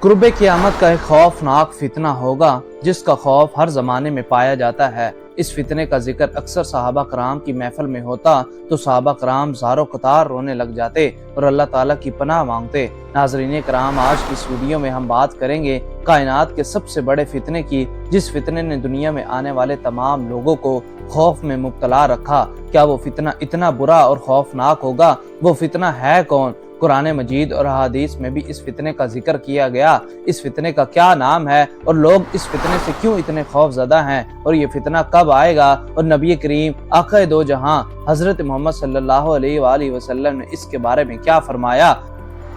कुर्ब क़यामत का एक खौफनाक फितना होगा जिसका खौफ हर जमाने में पाया जाता है। इस फितने का जिक्र अक्सर सहाबा कराम की महफिल में होता तो सहाबा कराम ज़ारो कतार रोने लग जाते और अल्लाह ताला की पनाह मांगते। नाज़रीन कराम, आज की इस वीडियो में हम बात करेंगे कायनात के सबसे बड़े फितने की, जिस फितने ने दुनिया में आने वाले तमाम लोगों को खौफ में मुब्तला रखा। क्या वो फितना इतना बुरा और खौफनाक होगा? वो फितना है कौन? कुरान मजीद और अहादीस में भी इस फितने का जिक्र किया गया। इस फितने का क्या नाम है और लोग इस फितने से क्यों इतने खौफजदा हैं और ये फितना कब आएगा? और नबी करीम आक़ाए दो जहां हजरत मोहम्मद सल्लल्लाहु अलैहि वसल्लम ने इसके बारे में क्या फरमाया?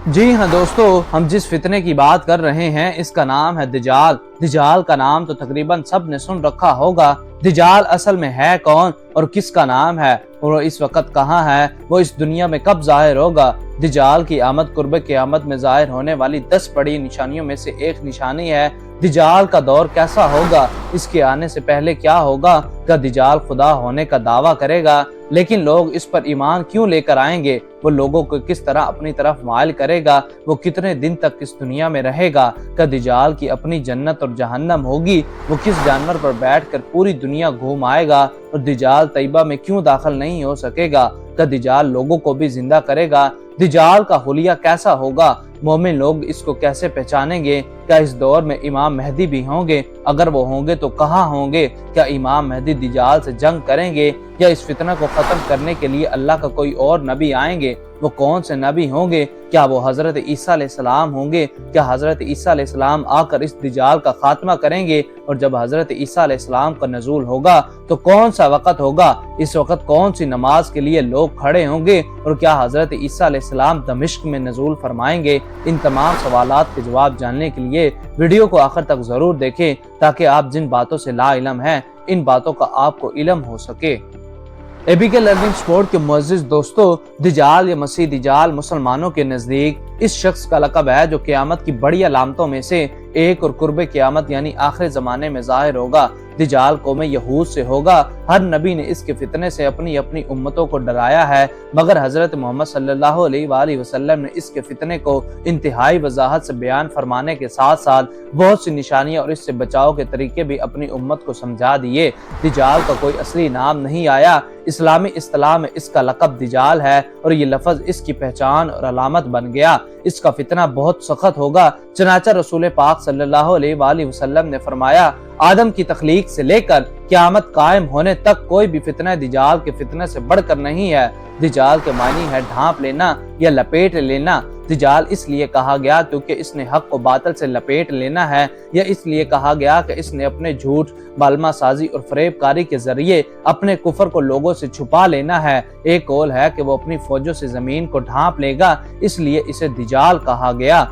जी हाँ दोस्तों, हम जिस फितने की बात कर रहे हैं इसका नाम है दज्जाल। दज्जाल का नाम तो तकरीबन सब ने सुन रखा होगा। दज्जाल असल में है कौन और किसका नाम है और वो इस वक्त कहाँ है? वो इस दुनिया में कब जाहिर होगा? दज्जाल की आमद कुर्ब क़यामत में जाहिर होने वाली 10 बड़ी निशानियों में से एक निशानी है। दज्जाल का दौर कैसा होगा? इसके आने से पहले क्या होगा? क्या दज्जाल खुदा होने का दावा करेगा? लेकिन लोग इस पर ईमान क्यों लेकर आएंगे? वो लोगों को किस तरह अपनी तरफ माइल करेगा? वो कितने दिन तक इस दुनिया में रहेगा? क्या दज्जाल की अपनी जन्नत और जहन्नम होगी? वो किस जानवर पर बैठकर पूरी दुनिया घूम आएगा? और दज्जाल तैयबा में क्यों दाखिल नहीं हो सकेगा? क्या दज्जाल लोगों को भी जिंदा करेगा? दज्जाल का हुलिया कैसा होगा? मोमिन लोग इसको कैसे पहचानेंगे? क्या इस दौर में इमाम मेहदी भी होंगे? अगर वो होंगे तो कहाँ होंगे? क्या इमाम मेहदी दज्जाल से जंग करेंगे या इस फितना को खत्म करने के लिए अल्लाह का कोई और नबी आएंगे? वो कौन से नबी होंगे? क्या वो हजरत ईसा अलैहिस्सलाम होंगे? क्या हजरत ईसा अलैहिस्सलाम आकर इस दज्जाल का खात्मा करेंगे? और जब हजरत ईसा अलैहिस्सलाम का नज़ूल होगा तो कौन सा वक़्त होगा? इस वक़्त कौन सी नमाज के लिए लोग खड़े होंगे? और क्या हजरत ईसा अलैहिस्सलाम दमिश्क में नज़ूल फरमाएंगे? इन तमाम सवालात के जवाब जानने के लिए वीडियो को आखिर तक जरूर देखें ताकि आप जिन बातों से ला इल्म हैं इन बातों का आपको इल्म हो सके। एबीके लर्निंग स्पोर्ट के मुअज़्ज़िज़ दोस्तों, दज्जाल या मसीह दज्जाल मुसलमानों के नज़दीक इस शख्स का लक़ब है जो क़यामत की बड़ी अलामतों में से एक और कुर्ब क़यामत यानी आखिरी ज़माने में ज़ाहिर होगा। दज्जाल कौम यहूद से होगा। हर नबी ने इसके फितने से अपनी अपनी उम्मतों को डराया है, मगर हजरत मोहम्मद सल्लल्लाहु अलैहि वसल्लम ने इसके फितने को इंतहाई वजाहत से बयान फरमाने के साथ साथ बहुत सी निशानियां और इससे बचाव के तरीके भी अपनी उम्मत को समझा दिए। दज्जाल का कोई असली नाम नहीं आया। इस्लामी इस्तिलाह में इसका लक़ब दज्जाल है और ये लफ्ज़ इसकी पहचान और अलामत बन गया। इसका फितना बहुत सख्त होगा। चनाचा रसूल पाक सल्लल्लाहु अलैहि वसल्लम ने फरमाया, आदम की तख्लीक से लेकर क़यामत कायम होने तक कोई भी फितना दज्जाल के फितने से बढ़कर नहीं है। दज्जाल के मानी है ढांप लेना या लपेट लेना। दज्जाल इसलिए कहा गया क्योंकि इसने हक को बातिल से लपेट लेना है, या इसलिए कहा गया कि इसने अपने झूठ, बालमा साजी और फरेबकारी के जरिए अपने कुफर को लोगों से छुपा लेना है। एक कौल है कि वो अपनी फौजों से जमीन को ढांप लेगा, इसलिए इसे दज्जाल कहा गया।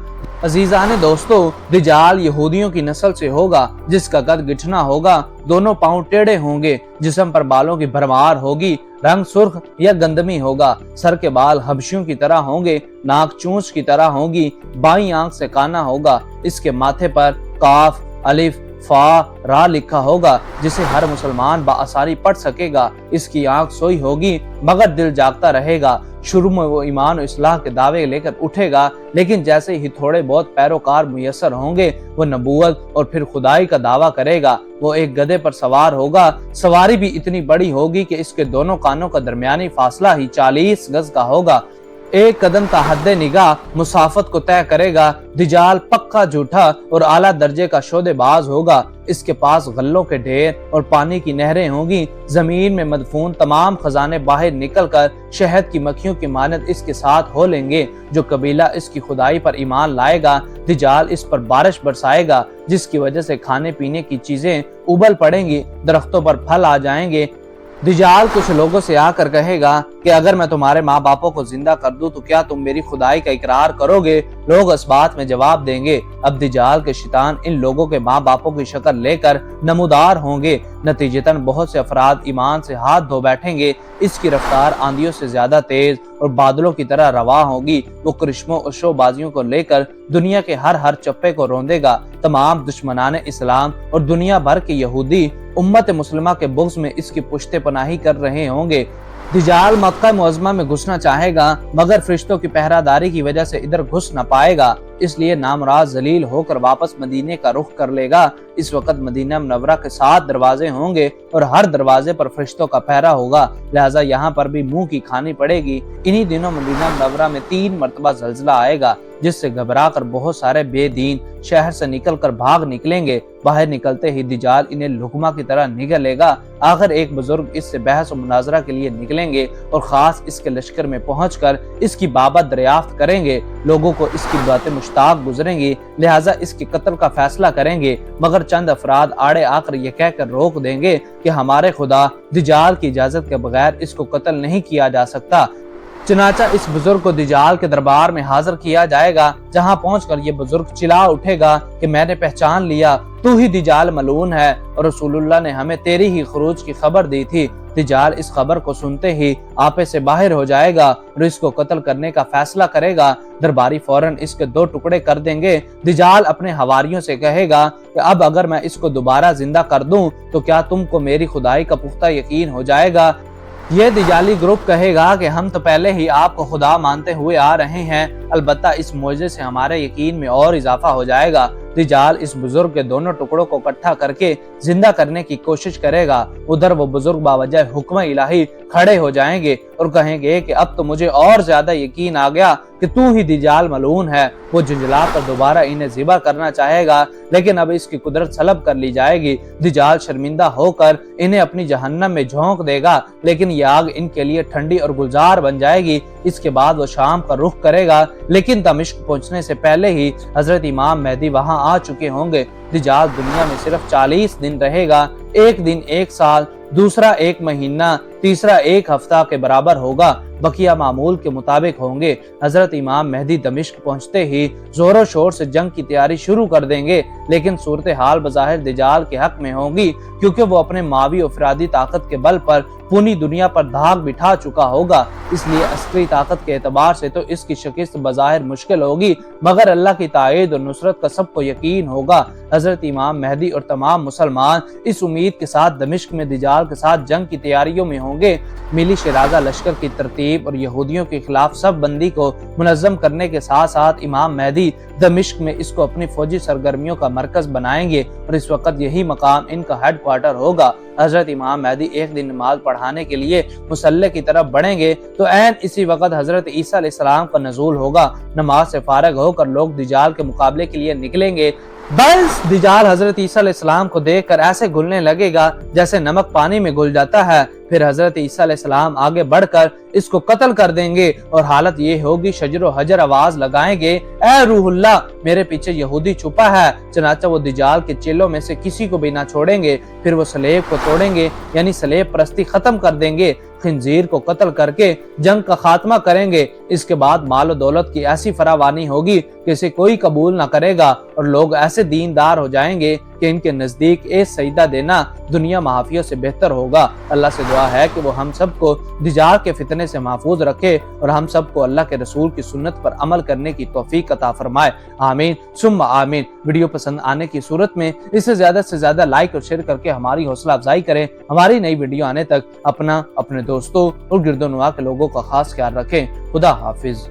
अजीजान दोस्तों, दज्जाल यहूदियों की नस्ल से होगा जिसका कद गिठना होगा, दोनों पांव टेढ़े होंगे, जिस्म पर बालों की भरमार होगी, रंग सुर्ख या गंदमी होगा, सर के बाल हबशियों की तरह होंगे, नाक चूंच की तरह होगी, बाईं आंख से काना होगा। इसके माथे पर काफ, अलिफ, फा, रा लिखा होगा जिसे हर मुसलमान बाआसानी पढ़ सकेगा। इसकी आंख सोई होगी मगर दिल जागता रहेगा। शुरू में वो ईमान और इस्लाह के दावे लेकर उठेगा, लेकिन जैसे ही थोड़े बहुत पैरोकार मुयस्सर होंगे वो नबूवत और फिर खुदाई का दावा करेगा। वो एक गधे पर सवार होगा। सवारी भी इतनी बड़ी होगी कि इसके दोनों कानों का दरमियानी फासला ही 40 गज का होगा। एक कदम का हद्दे निगाह मुसाफत को तय करेगा। दज्जाल पक्का झूठा और आला दर्जे का शोदेबाज होगा। इसके पास गल्लों के ढेर और पानी की नहरें होंगी। जमीन में मदफून तमाम खजाने बाहर निकलकर शहद की मक्खियों की मानद इसके साथ हो लेंगे। जो कबीला इसकी खुदाई पर ईमान लाएगा, दज्जाल इस पर बारिश बरसाएगा, जिसकी वजह से खाने पीने की चीजें उबल पड़ेंगी, दरख्तों पर फल आ जाएंगे। दज्जाल कुछ लोगों से आकर कहेगा कि अगर मैं तुम्हारे माँ बापों को जिंदा कर दूं तो क्या तुम मेरी खुदाई का इकरार करोगे? लोग इस बात में जवाब देंगे। अब दज्जाल के शैतान इन लोगों के माँ बापों की शक्ल लेकर नमूदार होंगे। नतीजतन बहुत से अफराद ईमान से हाथ धो बैठेंगे। इसकी रफ्तार आंधियों से ज्यादा तेज और बादलों की तरह रवा होगी। वो करिश्मों और शोबाजियों को लेकर दुनिया के हर चप्पे को रौंदेगा। तमाम दुश्मनाने इस्लाम और दुनिया भर के यहूदी उम्मत मुस्लिमा के बुग़्ज़ में इसकी पुश्ते पनाही कर रहे होंगे। दज्जाल मक्का मुअज़्ज़मा में घुसना चाहेगा, मगर फरिश्तों की पहरादारी की वजह से इधर घुस न पाएगा। اس لیے نامراد ذلیل ہو کر واپس مدینے کا رخ کر لے گا۔ اس وقت مدینہ منورہ کے 7 دروازے ہوں گے اور ہر دروازے پر فرشتوں کا پہرا ہوگا، لہٰذا یہاں پر بھی منہ کی کھانی پڑے گی۔ انہی دنوں مدینہ منورہ میں 3 مرتبہ زلزلہ آئے گا، جس سے گھبرا کر بہت سارے بے دین شہر سے نکل کر بھاگ نکلیں گے۔ باہر نکلتے ہی دجال انہیں لقمہ کی طرح نگل لے گا۔ آخر ایک بزرگ اس سے بحث و مناظرہ کے لیے نکلیں گے اور خاص اس کے لشکر میں پہنچ کر اس کی بابت دریافت کریں گے۔ لوگوں کو اس کی باتیں مشتاق گزریں گی، لہٰذا اس کے قتل کا فیصلہ کریں گے، مگر چند افراد آڑے آ کر یہ کہہ کر روک دیں گے کہ ہمارے خدا دجال کی اجازت کے بغیر اس کو قتل نہیں کیا جا سکتا۔ چنانچہ اس بزرگ کو دجال کے دربار میں حاضر کیا جائے گا، جہاں پہنچ کر یہ بزرگ چلا اٹھے گا کہ میں نے پہچان لیا، تو ہی دجال ملعون ہے اور رسول اللہ نے ہمیں تیری ہی خروج کی خبر دی تھی۔ دجال اس خبر کو سنتے ہی آپے سے باہر ہو جائے گا اور اس کو قتل کرنے کا فیصلہ کرے گا۔ درباری فوراً اس کے 2 ٹکڑے کر دیں گے۔ دجال اپنے حواریوں سے کہے گا کہ اب اگر میں اس کو دوبارہ زندہ کر دوں تو کیا تم کو میری خدائی کا پختہ یقین ہو جائے گا؟ یہ دجالی گروپ کہے گا کہ ہم تو پہلے ہی آپ کو خدا مانتے ہوئے آ رہے ہیں، البتہ اس معجزے سے ہمارے یقین میں اور اضافہ ہو جائے گا۔ دجال اس بزرگ کے دونوں ٹکڑوں کو اکٹھا کر کے زندہ کرنے کی کوشش کرے گا۔ ادھر وہ بزرگ باوجہ حکم الہی کھڑے ہو جائیں گے اور کہیں گے کہ اب تو مجھے اور زیادہ یقین آ گیا کہ تو ہی دجال ملعون ہے۔ وہ جھنجھلا کر دوبارہ انہیں ذبح کرنا چاہے گا، لیکن اب اس کی قدرت سلب کر لی جائے گی۔ دجال شرمندہ ہو کر انہیں اپنی جہنم میں جھونک دے گا، لیکن یہ آگ ان کے لیے ٹھنڈی اور گلزار بن جائے گی۔ اس کے بعد وہ شام کا رخ کرے گا، لیکن دمشق پہنچنے سے پہلے ہی حضرت امام مہدی وہاں آ چکے ہوں گے۔ دجال دنیا میں صرف 40 دن رہے گا، ایک دن 1 سال، دوسرا 1 مہینہ، تیسرا 1 ہفتہ کے برابر ہوگا، بقیہ معمول کے مطابق ہوں گے۔ حضرت امام مہدی دمشق پہنچتے ہی زور و شور سے جنگ کی تیاری شروع کر دیں گے، لیکن صورتحال بظاہر دجال کے حق میں ہوگی، کیونکہ وہ اپنے ماوی و افرادی طاقت کے بل پر پوری دنیا پر دھاک بٹھا چکا ہوگا۔ اس لیے عسکری طاقت کے اعتبار سے تو اس کی شکست بظاہر مشکل ہوگی، مگر اللہ کی تائید اور نصرت کا سب کو یقین ہوگا۔ حضرت امام مہدی اور تمام مسلمان اس امید کے ساتھ دمشق میں دجال کے ساتھ جنگ کی تیاریوں میں ہوں گے۔ ملی شیرازہ لشکر کی ترتیب اور یہودیوں کے خلاف سب بندی کو منظم کرنے کے ساتھ ساتھ امام مہدی دمشق میں اس کو اپنی فوجی سرگرمیوں کا مرکز بنائیں گے اور اس وقت یہی مقام ان کا ہیڈ کوارٹر ہوگا۔ حضرت امام مہدی ایک دن نماز پڑھانے کے لیے مصلی کی طرف بڑھیں گے تو عین اسی وقت حضرت عیسیٰ علیہ السلام کا نزول ہوگا۔ نماز سے فارغ ہو کر لوگ دجال کے مقابلے کے لیے نکلیں گے۔ بس دجال حضرت عیسیٰ علیہ السلام کو دیکھ کر ایسے گھلنے لگے گا جیسے نمک پانی میں گھل جاتا ہے۔ پھر حضرت عیسیٰ علیہ السلام آگے بڑھ کر اس کو قتل کر دیں گے اور حالت یہ ہوگی شجر و حجر آواز لگائیں گے، اے روح اللہ، میرے پیچھے یہودی چھپا ہے۔ چنانچہ وہ دجال کے چیلوں میں سے کسی کو بھی نہ چھوڑیں گے۔ پھر وہ صلیب کو توڑیں گے، یعنی صلیب پرستی ختم کر دیں گے، خنزیر کو قتل کر کے جنگ کا خاتمہ کریں گے۔ اس کے بعد مال و دولت کی ایسی فراوانی ہوگی کہ اسے کوئی قبول نہ کرے گا اور لوگ ایسے دیندار ہو جائیں گے کہ ان کے نزدیک ایک سجدہ دینا دنیا محافیوں سے بہتر ہوگا۔ اللہ سے دعا ہے کہ وہ ہم سب کو دجال کے فتنے سے محفوظ رکھے اور ہم سب کو اللہ کے رسول کی سنت پر عمل کرنے کی توفیق عطا فرمائے، آمین ثم آمین۔ ویڈیو پسند آنے کی صورت میں اسے زیادہ سے زیادہ لائک اور شیئر کر کے ہماری حوصلہ افزائی کریں۔ ہماری نئی ویڈیو آنے تک اپنا، اپنے دوستوں اور گرد و نواح کے لوگوں کا خاص خیال رکھیں۔ خدا حافظ۔